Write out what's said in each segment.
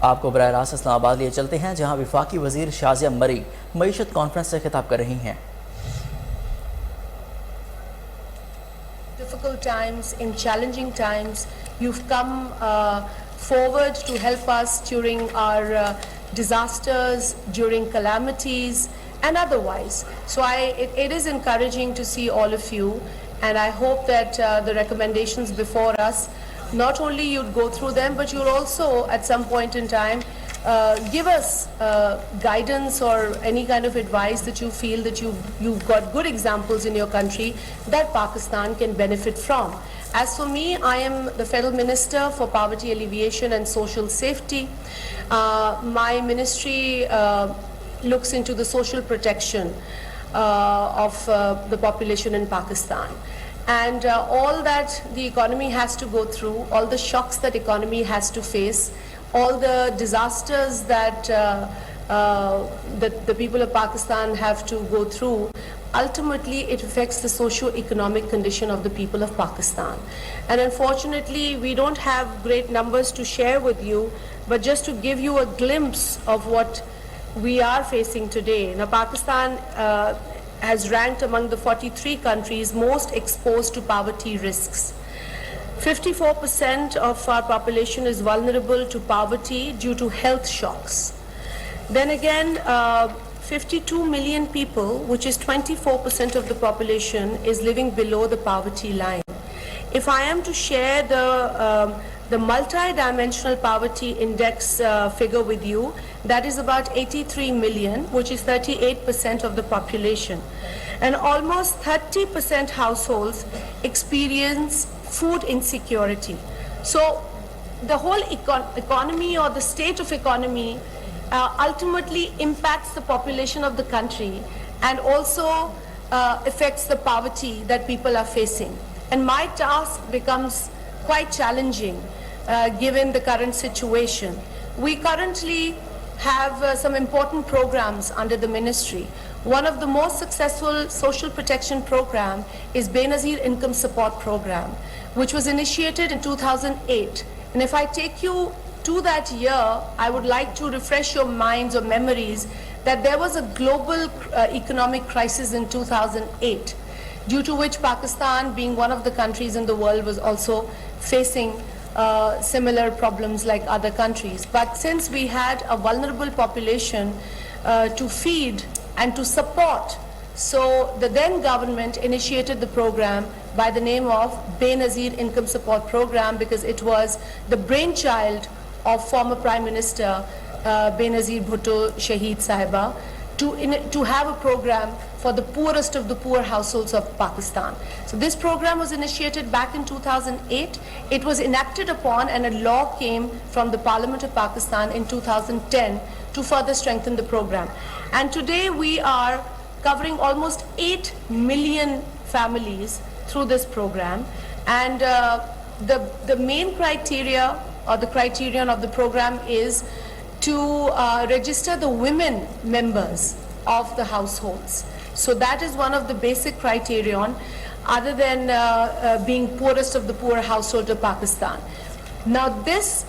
आपको बराह रास्त इस्लाम आबाद लिए चलते हैं, जहां वफाकी वजीर शازیہ मरी معیشت कॉन्फ्रेंस से खिताब कर रही हैं। Difficult times, in challenging times, you've come forward to help us during our disasters, during calamities and otherwise. So it is encouraging to see all of you, and I hope that the recommendations before us, not only you'd go through them, but you'll also at some point in time give us guidance or any kind of advice that you feel that you've got good examples in your country that Pakistan can benefit from. As for me, I am the Federal Minister for Poverty Alleviation and Social Safety. My ministry looks into the social protection of the population in Pakistan. And all that the economy has to go through, all the shocks that economy has to face, all the disasters that the people of Pakistan have to go through, ultimately it affects the socio-economic condition of the people of Pakistan. And unfortunately, we don't have great numbers to share with you, but just to give you a glimpse of what we are facing today. Now, Pakistan has ranked among the 43 countries most exposed to poverty risks. 54% of our population is vulnerable to poverty due to health shocks. Then again, 52 million people, which is 24% of the population, is living below the poverty line. If I am to share the multi-dimensional poverty index figure with you, that is about 83 million, which is 38% of the population. And almost 30% households experience food insecurity. So the whole economy or the state of economy ultimately impacts the population of the country and also affects the poverty that people are facing. And my task becomes quite challenging given the current situation. We currently have some important programs under the ministry. One of the most successful social protection program is Benazir Income Support Program, which was initiated in 2008. And if I take you to that year, I would like to refresh your minds or memories that there was a global economic crisis in 2008, due to which Pakistan, being one of the countries in the world, was also facing similar problems like other countries. But since we had a vulnerable population to feed and to support, so the then government initiated the program by the name of Benazir Income Support Program, because it was the brainchild of former Prime Minister Benazir Bhutto Shaheed Sahiba to have a program for the poorest of the poor households of Pakistan. So this program was initiated back in 2008. It was enacted upon, and a law came from the Parliament of Pakistan in 2010 to further strengthen the program. And today we are covering almost 8 million families through this program. And the main criteria or the criterion of the program is to register the women members of the households. So that is one of the basic criterion, other than being poorest of the poor household of Pakistan. Now this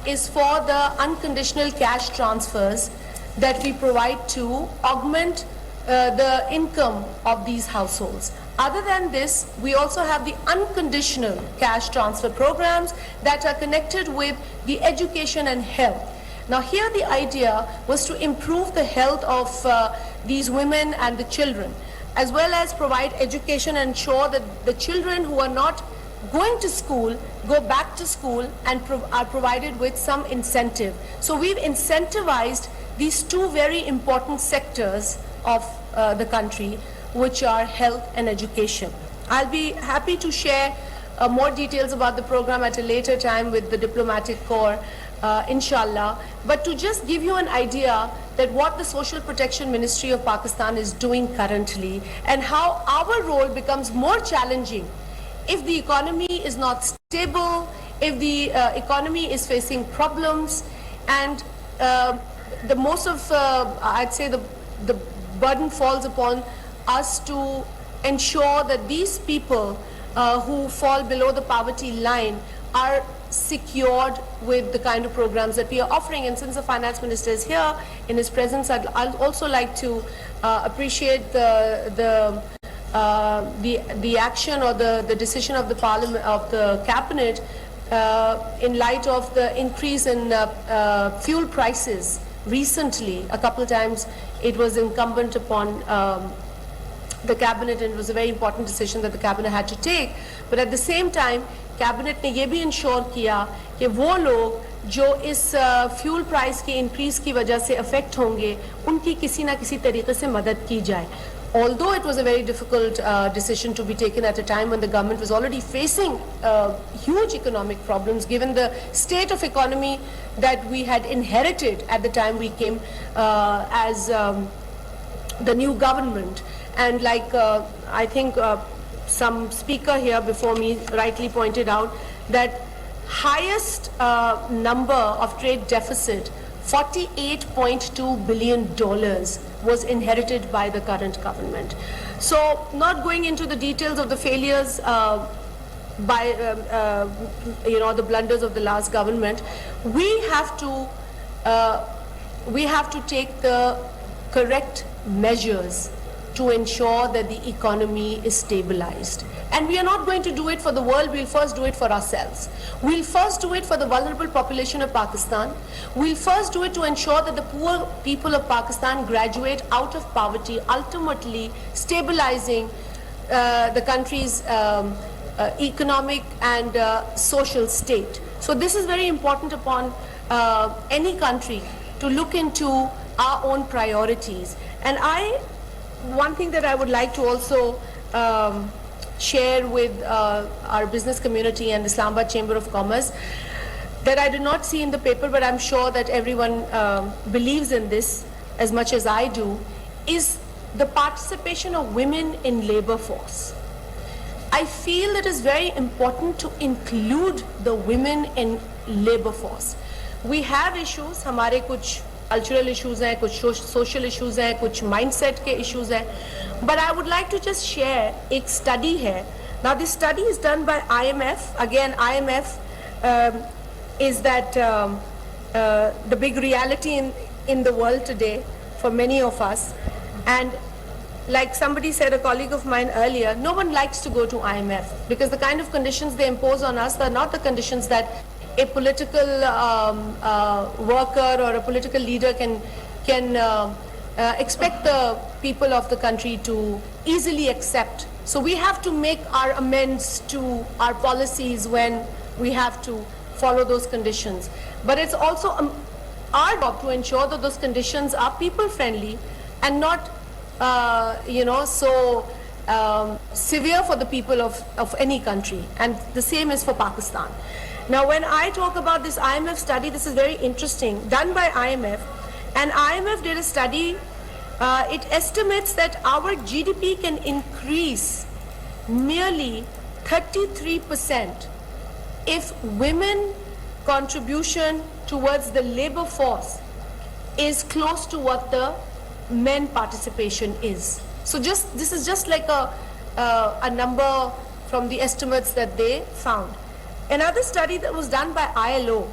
is for the unconditional cash transfers that we provide to augment the income of these households. Other than this, we also have the unconditional cash transfer programs that are connected with the education and health. Now here the idea was to improve the health of these women and the children, as well as provide education and ensure that the children who are not going to school go back to school and are provided with some incentive. So we've incentivized these two very important sectors of the country, which are health and education. I'll be happy to share more details about the program at a later time with the diplomatic corps, inshallah. But to just give you an idea that what the Social Protection Ministry of Pakistan is doing currently and how our role becomes more challenging if the economy is not stable, if the economy is facing problems, and the most of, I'd say the burden falls upon us to ensure that these people who fall below the poverty line are secured with the kind of programs that we are offering. And since the finance minister is here in his presence, I'd also like to appreciate the action or the decision of the parliament, of the cabinet, in light of the increase in fuel prices recently. A couple of times it was incumbent upon the cabinet, and it was a very important decision that the cabinet had to take. But at the same time, cabinet ने ये भी ensure किया कि वो लोग जो इस fuel price के इंक्रीज की वजह से अफेक्ट होंगे, उनकी किसी ना किसी तरीके से मदद की जाए. Although it was a very difficult decision to be taken at a time when the government was already facing huge economic problems, given the state of economy that we had inherited at the time we came as the new government. And like I think some speaker here before me rightly pointed out, that highest number of trade deficit, $48.2 billion, was inherited by the current government. So not going into the details of the failures by the blunders of the last government, we have to take the correct measures to ensure that the economy is stabilized. And we are not going to do it for the world, we'll first do it for ourselves. We'll first do it for the vulnerable population of Pakistan. We'll first do it to ensure that the poor people of Pakistan graduate out of poverty, ultimately stabilizing the country's economic and social state. So this is very important upon any country to look into our own priorities. And one thing that I would like to also share with our business community and Islamabad Chamber of Commerce, that I did not see in the paper, but I'm sure that everyone believes in this as much as I do, is the participation of women in labor force. I feel it is very important to include the women in labor force. We have issues, हमारे कुछ cultural issues हैं, कुछ social issues हैं, कुछ mindset के issues हैं. But I would like to just share एक study है. Now this study is done by IMF. Again, IMF is that the big reality in the world today for many of us. And like somebody said, a colleague of mine earlier, no one likes to go to IMF because the kind of conditions they impose on us are not the conditions that a political worker or a political leader can expect the people of the country to easily accept. So we have to make our amends to our policies when we have to follow those conditions. But it's also our job to ensure that those conditions are people friendly and not so severe for the people of any country. And the same is for Pakistan. Now, when I talk about this IMF study, this is very interesting, done by IMF. And IMF did a study, it estimates that our GDP can increase nearly 33% if women contribution towards the labor force is close to what the men participation is. So this is just like a number from the estimates that they found. Another study that was done by ILO,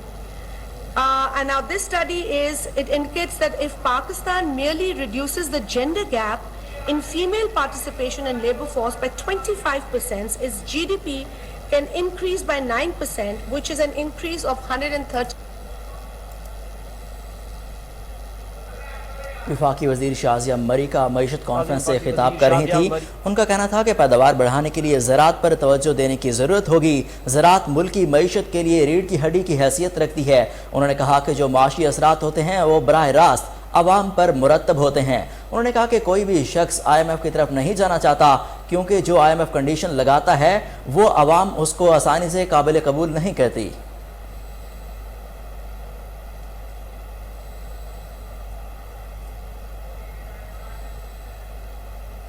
and now this study it indicates that if Pakistan merely reduces the gender gap in female participation in labor force by 25%, its GDP can increase by 9%, which is an increase of 130. वफाकी वजीर शाज़िया मरी का मईशत conference से खिताब कर रही थी। उनका कहना था कि पैदावार बढ़ाने के लिए ज़राअत पर तवज्जो देने की ज़रूरत होगी। ज़राअत मुल्क की मईशत के लिए रीढ़ की हड्डी की हैसियत रखती है। उन्होंने कहा कि जो माशी असरात होते हैं वो बराह रास्त अवाम पर मुरतब होते हैं। उन्होंने कहा कि कोई भी शख्स IMF की तरफ नहीं जाना चाहता क्योंकि जो IMF कंडीशन लगाता है वो अवाम उसको आसानी से काबिल कबूल नहीं कहती।